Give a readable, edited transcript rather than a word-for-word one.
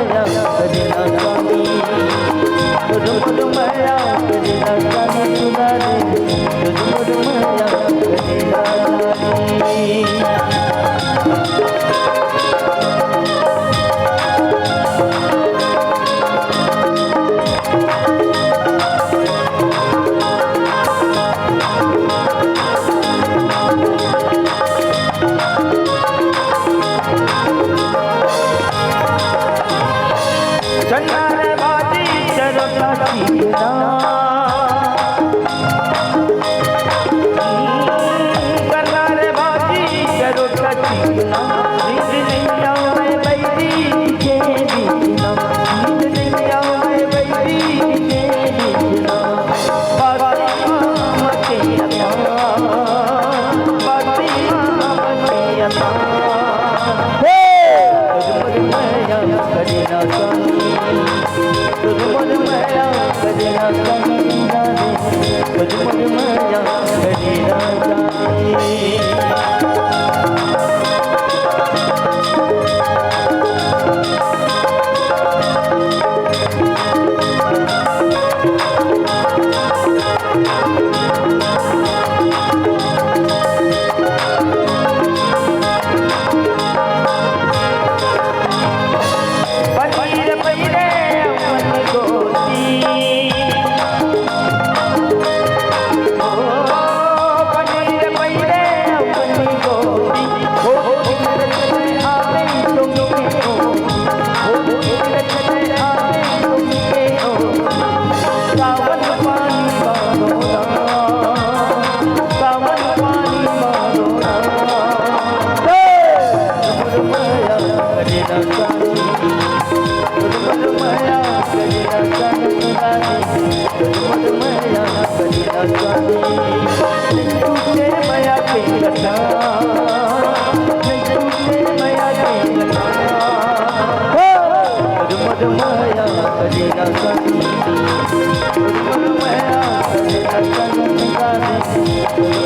माया करिना स्वामी तुझ माया करिना स्वामी सुधारे तुझ माया करिना स्वामी चन्नारे बाजी चरता चीना चन्नारे बाजी चरता चीना नींद नहीं आवे बैठी के दीना नींद नहीं आवे बैठी के दीना बाती माँ के अता बाती माँ के अता करिना स्वामी तुझ माया करिना स्वामी तुझ माया करिना स्वामी माया